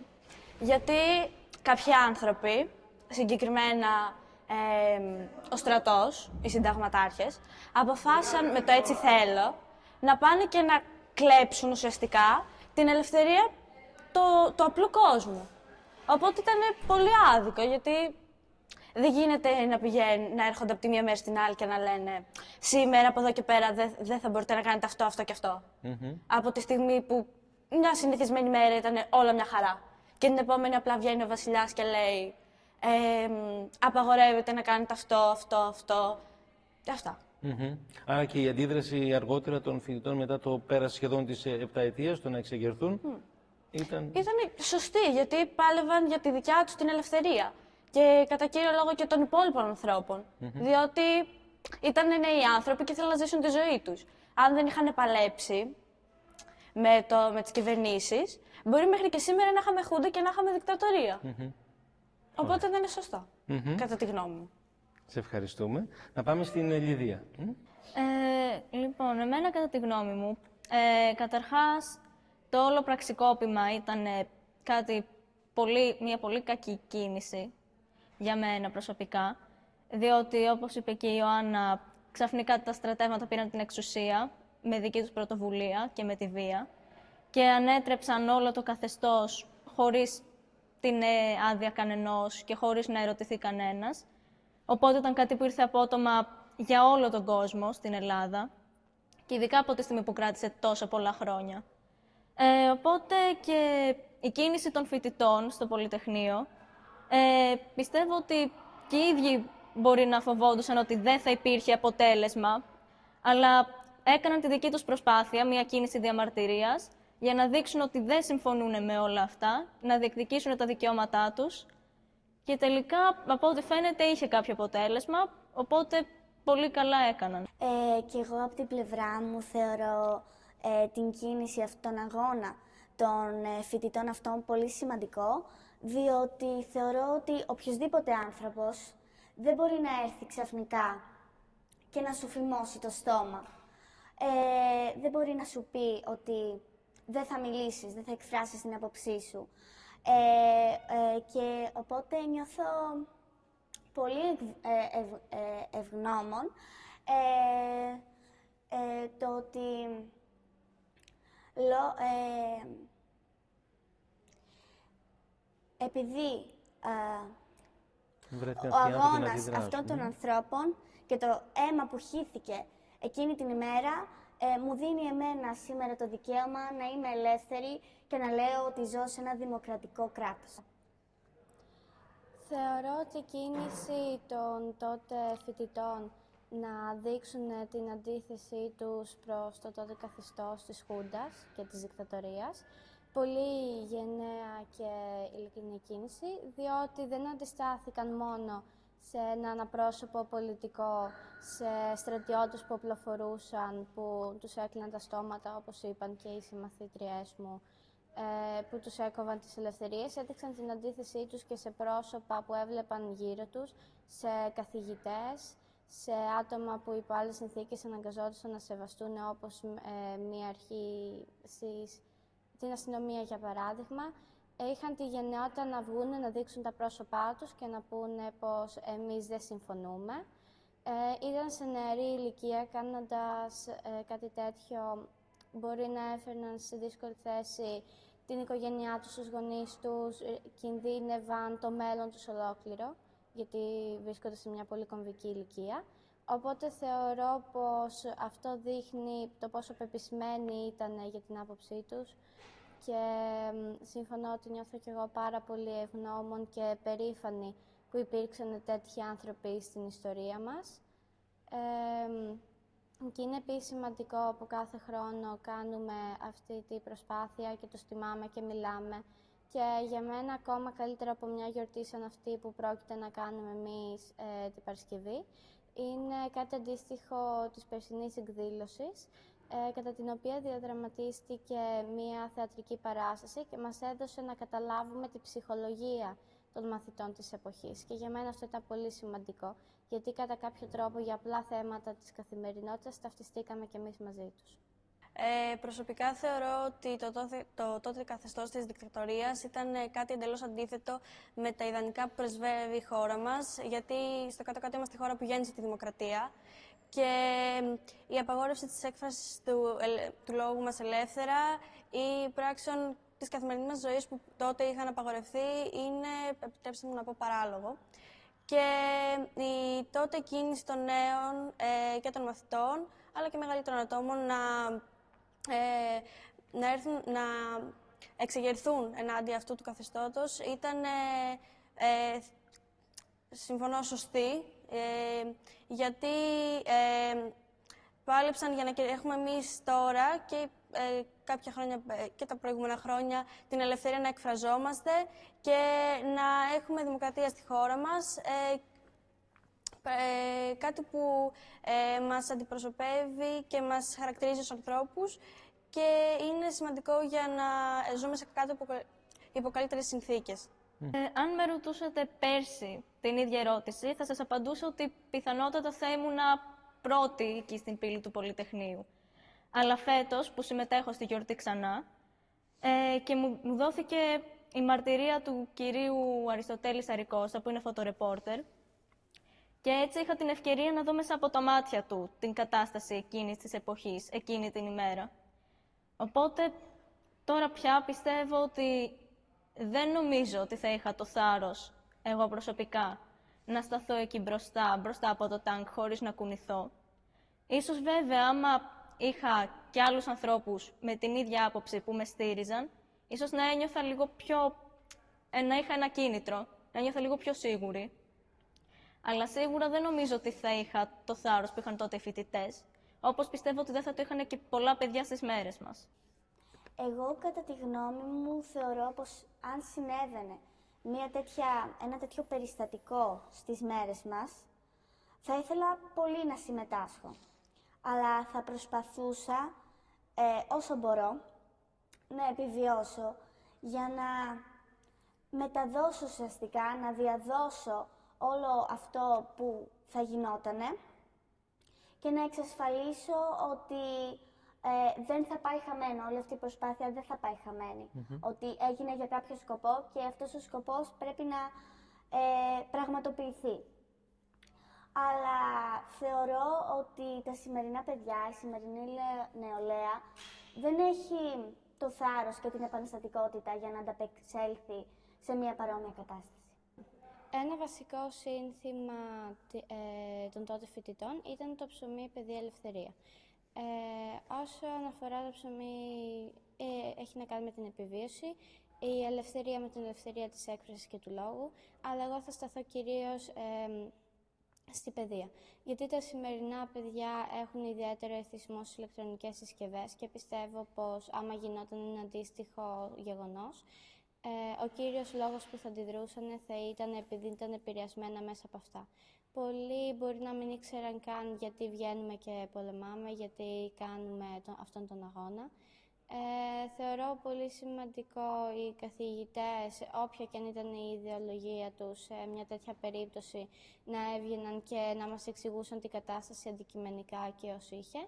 Γιατί κάποιοι άνθρωποι, συγκεκριμένα ο στρατός, οι συνταγματάρχες, αποφάσισαν με το «έτσι θέλω» να πάνε και να κλέψουν ουσιαστικά την ελευθερία του απλού κόσμου. Οπότε ήταν πολύ άδικο, γιατί δεν γίνεται να έρχονται από τη μία μέρα στην άλλη και να λένε «σήμερα από εδώ και πέρα δεν θα μπορείτε να κάνετε αυτό, αυτό και αυτό». Από τη στιγμή που μια συνηθισμένη μέρα ήταν όλα μια χαρά. Και την επόμενη απλά βγαίνει ο βασιλιάς και λέει «απαγορεύεται να κάνετε αυτό, αυτό, αυτό» και αυτά. Άρα και η αντίδραση αργότερα των φοιτητών μετά το πέρας σχεδόν της 7ετίας, το να εξεγερθούν, ήταν σωστή, γιατί πάλευαν για τη δικιά τους την ελευθερία. Και κατά κύριο λόγο και των υπόλοιπων ανθρώπων. Διότι ήταν νέοι άνθρωποι και ήθελαν να ζήσουν τη ζωή τους. Αν δεν είχαν παλέψει με τις κυβερνήσεις, μπορεί μέχρι και σήμερα να είχαμε χούντα και να είχαμε δικτατορία. Οπότε δεν είναι σωστό, κατά τη γνώμη μου. Σε ευχαριστούμε. Να πάμε στην Λιδία. Λοιπόν, εμένα κατά τη γνώμη μου, καταρχάς το όλο πραξικόπημα ήταν μια πολύ κακή κίνηση για μένα προσωπικά, διότι όπως είπε και η Ιωάννα, ξαφνικά τα στρατεύματα πήραν την εξουσία με δική τους πρωτοβουλία και με τη βία και ανέτρεψαν όλο το καθεστώς χωρίς την άδεια κανενός και χωρίς να ερωτηθεί κανένας. Οπότε ήταν κάτι που ήρθε απότομα για όλο τον κόσμο στην Ελλάδα και ειδικά από τη στιγμή που κράτησε τόσα πολλά χρόνια. Οπότε και η κίνηση των φοιτητών στο Πολυτεχνείο, πιστεύω ότι και οι ίδιοι μπορεί να φοβόντουσαν ότι δεν θα υπήρχε αποτέλεσμα, αλλά έκαναν τη δική τους προσπάθεια, μια κίνηση διαμαρτυρίας, για να δείξουν ότι δεν συμφωνούν με όλα αυτά, να διεκδικήσουν τα δικαιώματά τους και τελικά, από ό,τι φαίνεται, είχε κάποιο αποτέλεσμα, οπότε πολύ καλά έκαναν. Και εγώ από την πλευρά μου θεωρώ την κίνηση αυτόν τον αγώνα των φοιτητών αυτών πολύ σημαντικό, διότι θεωρώ ότι οποιοσδήποτε άνθρωπος δεν μπορεί να έρθει ξαφνικά και να σου φημώσει το στόμα. Δεν μπορεί να σου πει ότι δεν θα μιλήσεις, δεν θα εκφράσεις την άποψή σου. Και οπότε νιώθω πολύ ευγνώμων το ότι επειδή ο αγώνας αυτών των ανθρώπων και το αίμα που χύθηκε εκείνη την ημέρα μου δίνει εμένα σήμερα το δικαίωμα να είμαι ελεύθερη και να λέω ότι ζω σε ένα δημοκρατικό κράτος. Θεωρώ ότι η κίνηση των τότε φοιτητών να δείξουν την αντίθεσή τους προς το τότε καθεστώς της Χούντας και της δικτατορίας πολύ γενναία και ειλικρινή κίνηση, διότι δεν αντιστάθηκαν μόνο σε έναν απρόσωπο πολιτικό, σε στρατιώτες που οπλοφορούσαν, που τους έκλειναν τα στόματα, όπως είπαν και οι συμμαθήτριές μου, που τους έκοβαν τις ελευθερίες, έδειξαν την αντίθεσή τους και σε πρόσωπα που έβλεπαν γύρω τους, σε καθηγητές, σε άτομα που υπό άλλες συνθήκες αναγκαζόντουσαν να σεβαστούν, όπως μία αρχή την αστυνομία, για παράδειγμα. Είχαν τη γενναιότητα να βγουν, να δείξουν τα πρόσωπά τους και να πούνε πως εμείς δεν συμφωνούμε. Ήταν σε νεαρή ηλικία, κάνοντας κάτι τέτοιο, μπορεί να έφερναν σε δύσκολη θέση την οικογένειά τους, τους γονείς τους, κινδύνευαν το μέλλον τους ολόκληρο, γιατί βρίσκονται σε μια πολύ κομβική ηλικία. Οπότε θεωρώ πως αυτό δείχνει το πόσο πεπισμένοι ήταν για την άποψή τους και συμφωνώ ότι νιώθω κι εγώ πάρα πολύ ευγνώμων και περήφανη που υπήρξαν τέτοιοι άνθρωποι στην ιστορία μας. Και είναι επίσης σημαντικό που κάθε χρόνο κάνουμε αυτή τη προσπάθεια και τους τιμάμε και μιλάμε. Και για μένα ακόμα καλύτερα από μια γιορτή σαν αυτή που πρόκειται να κάνουμε εμείς την Παρασκευή, είναι κάτι αντίστοιχο της περσινής εκδήλωσης, κατά την οποία διαδραματίστηκε μια θεατρική παράσταση και μας έδωσε να καταλάβουμε τη ψυχολογία των μαθητών της εποχής. Και για μένα αυτό ήταν πολύ σημαντικό, γιατί κατά κάποιο τρόπο για απλά θέματα της καθημερινότητας ταυτιστήκαμε κι εμείς μαζί τους. Προσωπικά θεωρώ ότι το τότε καθεστώς της δικτατορίας ήταν κάτι εντελώς αντίθετο με τα ιδανικά που πρεσβεύει η χώρα μας, γιατί στο κάτω-κάτω είμαστε η χώρα που γέννησε τη δημοκρατία και η απαγόρευση της έκφρασης του λόγου μας ελεύθερα ή πράξεων της καθημερινής μας ζωής που τότε είχαν απαγορευτεί είναι, επιτρέψτε μου να πω, παράλογο. Και η τότε κίνηση των νέων και των μαθητών, αλλά και μεγαλύτερων ατόμων να εξεγερθούν ενάντια αυτού του καθεστώτος ήταν, συμφωνώ, σωστή, γιατί πάλεψαν για να έχουμε εμείς τώρα και κάποια χρόνια και τα προηγούμενα χρόνια την ελευθερία να εκφραζόμαστε και να έχουμε δημοκρατία στη χώρα μας, κάτι που μας αντιπροσωπεύει και μας χαρακτηρίζει ως ανθρώπους και είναι σημαντικό για να ζούμε σε υπό καλύτερες συνθήκες. Αν με ρωτούσατε πέρσι την ίδια ερώτηση, θα σας απαντούσα ότι πιθανότατα θα ήμουν πρώτη εκεί στην πύλη του Πολυτεχνείου. Αλλά φέτος, που συμμετέχω στη γιορτή ξανά, και μου δόθηκε η μαρτυρία του κυρίου Αριστοτέλη Σαρικώστα, που είναι φωτορεπόρτερ, και έτσι είχα την ευκαιρία να δω μέσα από τα μάτια του την κατάσταση εκείνης της εποχής, εκείνη την ημέρα. Οπότε, τώρα πια πιστεύω ότι δεν νομίζω ότι θα είχα το θάρρος, εγώ προσωπικά, να σταθώ εκεί μπροστά από το τάγκ χωρίς να κουνηθώ. Ίσως βέβαια, άμα είχα και άλλους ανθρώπους με την ίδια άποψη που με στήριζαν, ίσως να ένιωθα λίγο πιο... να είχα ένα κίνητρο, να ένιωθα λίγο πιο σίγουρη. Αλλά σίγουρα δεν νομίζω ότι θα είχα το θάρρος που είχαν τότε οι φοιτητές, όπως πιστεύω ότι δεν θα το είχαν και πολλά παιδιά στις μέρες μας. Εγώ, κατά τη γνώμη μου, θεωρώ πως αν συνέβαινε ένα τέτοιο περιστατικό στις μέρες μας, θα ήθελα πολύ να συμμετάσχω. Αλλά θα προσπαθούσα όσο μπορώ να επιβιώσω για να μεταδώσω ουσιαστικά, να διαδώσω όλο αυτό που θα γινότανε και να εξασφαλίσω ότι δεν θα πάει χαμένο, όλη αυτή η προσπάθεια δεν θα πάει χαμένη. Ότι έγινε για κάποιο σκοπό και αυτός ο σκοπός πρέπει να πραγματοποιηθεί. Αλλά θεωρώ ότι τα σημερινά παιδιά, η σημερινή νεολαία, δεν έχει το θάρρος και την επαναστατικότητα για να ανταπεξέλθει σε μια παρόμοια κατάσταση. Ένα βασικό σύνθημα των τότε φοιτητών ήταν το ψωμί, παιδεία, ελευθερία. Όσον αφορά το ψωμί, έχει να κάνει με την επιβίωση, η ελευθερία με την ελευθερία της έκφρασης και του λόγου, αλλά εγώ θα σταθώ κυρίως στη παιδεία. Γιατί τα σημερινά παιδιά έχουν ιδιαίτερο εθισμό στις ηλεκτρονικές συσκευές και πιστεύω πως άμα γινόταν ένα αντίστοιχο γεγονός, ο κύριος λόγος που θα αντιδρούσαν θα ήταν επειδή ήταν επηρεασμένα μέσα από αυτά. Πολλοί μπορεί να μην ήξεραν καν γιατί βγαίνουμε και πολεμάμε, γιατί κάνουμε αυτόν τον αγώνα. Θεωρώ πολύ σημαντικό οι καθηγητές, όποια και αν ήταν η ιδεολογία τους, σε μια τέτοια περίπτωση να έβγαιναν και να μας εξηγούσαν την κατάσταση αντικειμενικά και ως είχε.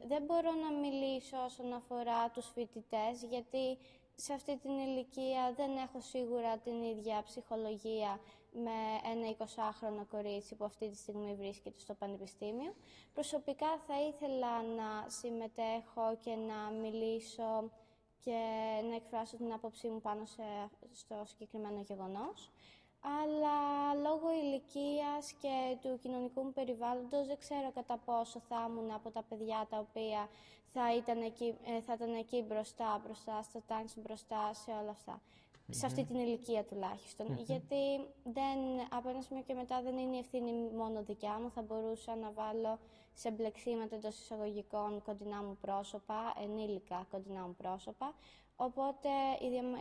Δεν μπορώ να μιλήσω όσον αφορά τους φοιτητές, γιατί σε αυτή την ηλικία δεν έχω σίγουρα την ίδια ψυχολογία με ένα 20χρονο κορίτσι που αυτή τη στιγμή βρίσκεται στο πανεπιστήμιο. Προσωπικά θα ήθελα να συμμετέχω και να μιλήσω και να εκφράσω την άποψή μου πάνω στο συγκεκριμένο γεγονός. Αλλά λόγω ηλικίας και του κοινωνικού μου περιβάλλοντος δεν ξέρω κατά πόσο θα ήμουν από τα παιδιά τα οποία θα ήταν εκεί μπροστά στα τάγκς, μπροστά σε όλα αυτά. Σε αυτή την ηλικία τουλάχιστον. Γιατί από ένα σημείο και μετά δεν είναι η ευθύνη μόνο δικιά μου. Θα μπορούσα να βάλω σε μπλεξίματα εντός εισαγωγικών κοντινά μου πρόσωπα, ενήλικα κοντινά μου πρόσωπα. Οπότε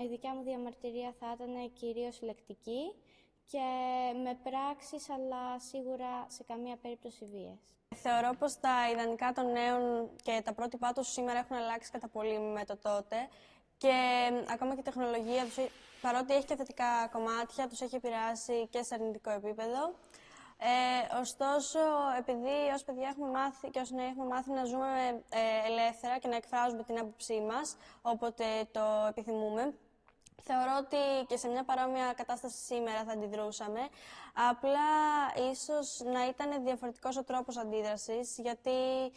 η δικιά μου διαμαρτυρία θα ήταν κυρίως λεκτική και με πράξεις, αλλά σίγουρα σε καμία περίπτωση βίες. Θεωρώ πως τα ιδανικά των νέων και τα πρότυπά τους σήμερα έχουν αλλάξει κατά πολύ με το τότε και ακόμα και η τεχνολογία τους, παρότι έχει και θετικά κομμάτια, τους έχει επηρεάσει και σε αρνητικό επίπεδο. Ωστόσο, επειδή ως παιδιά έχουμε μάθει και ως νέοι έχουμε μάθει να ζούμε ελεύθερα και να εκφράζουμε την άποψή μας όποτε το επιθυμούμε, θεωρώ ότι και σε μια παρόμοια κατάσταση σήμερα θα αντιδρούσαμε. Απλά ίσως να ήταν διαφορετικός ο τρόπος αντίδρασης, γιατί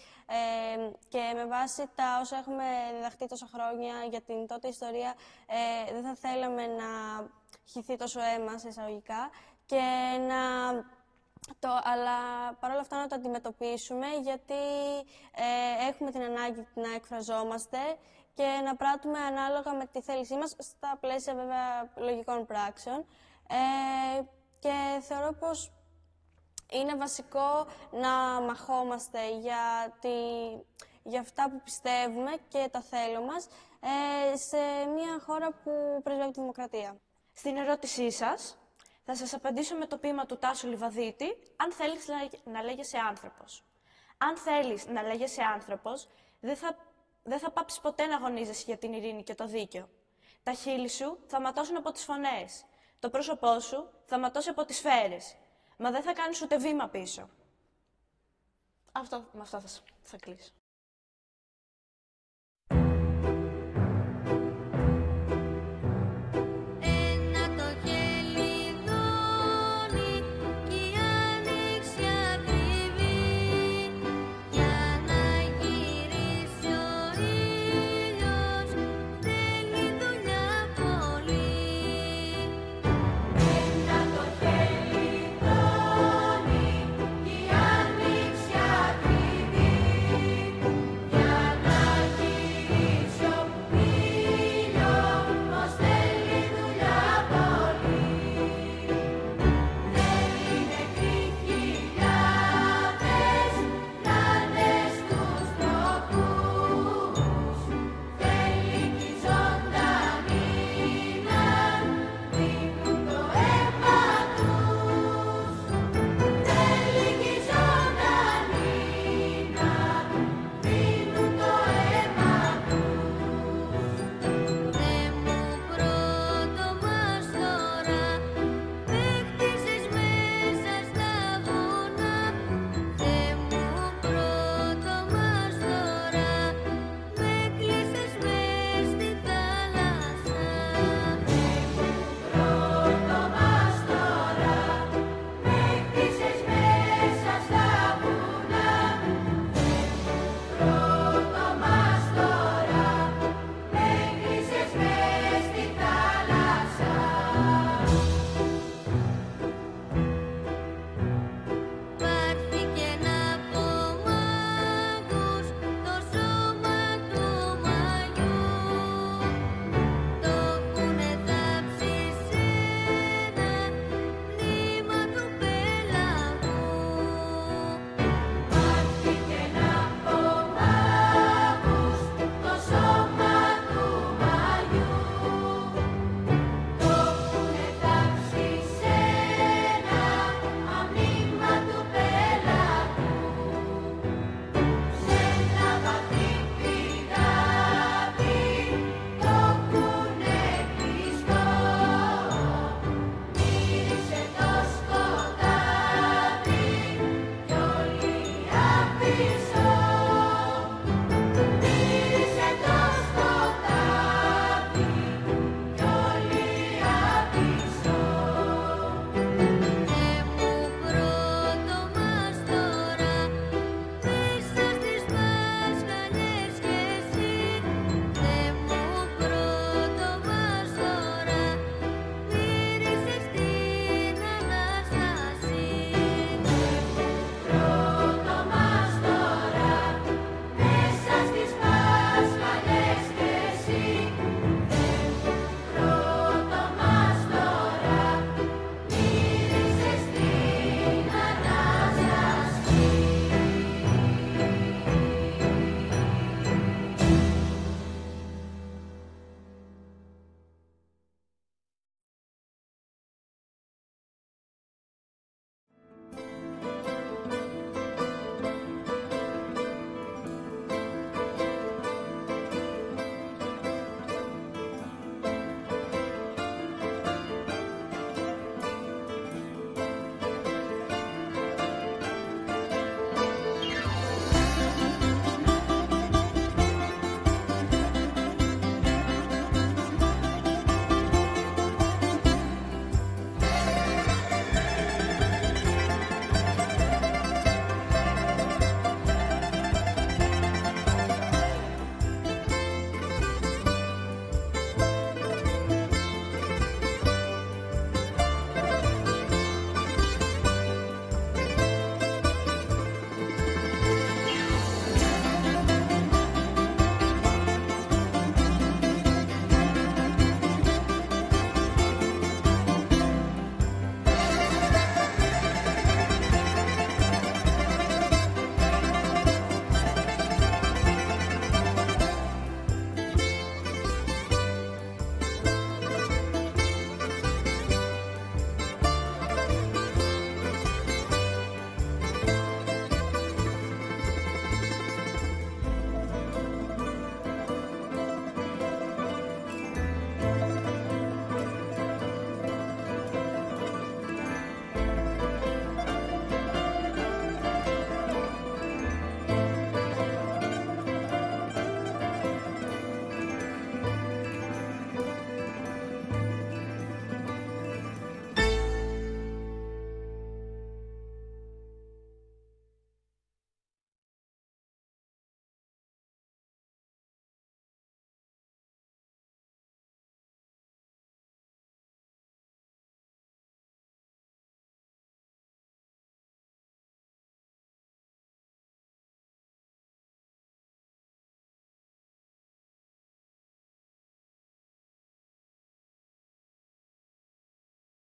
και με βάση τα όσα έχουμε διδαχτεί τόσα χρόνια για την τότε ιστορία, δεν θα θέλαμε να χυθεί τόσο αίμα, σε εισαγωγικά, και αλλά παρόλα αυτά να το αντιμετωπίσουμε, γιατί έχουμε την ανάγκη να εκφραζόμαστε και να πράττουμε ανάλογα με τη θέλησή μας, στα πλαίσια βέβαια λογικών πράξεων. Και θεωρώ πως είναι βασικό να μαχόμαστε για αυτά που πιστεύουμε και τα θέλω μας σε μια χώρα που πρεσβεύει τη δημοκρατία. Στην ερώτησή σας, θα σας απαντήσω με το ποίημα του Τάσου Λιβαδίτη, «Αν θέλεις να λέγεσαι άνθρωπος». Αν θέλεις να λέγεσαι άνθρωπος, δεν θα πάψεις ποτέ να αγωνίζεσαι για την ειρήνη και το δίκαιο. Τα χείλη σου θα ματώσουν από τις φωνές. Το πρόσωπό σου θα ματώσει από τις σφαίρες. Μα δεν θα κάνεις ούτε βήμα πίσω. Με αυτό θα κλείσω.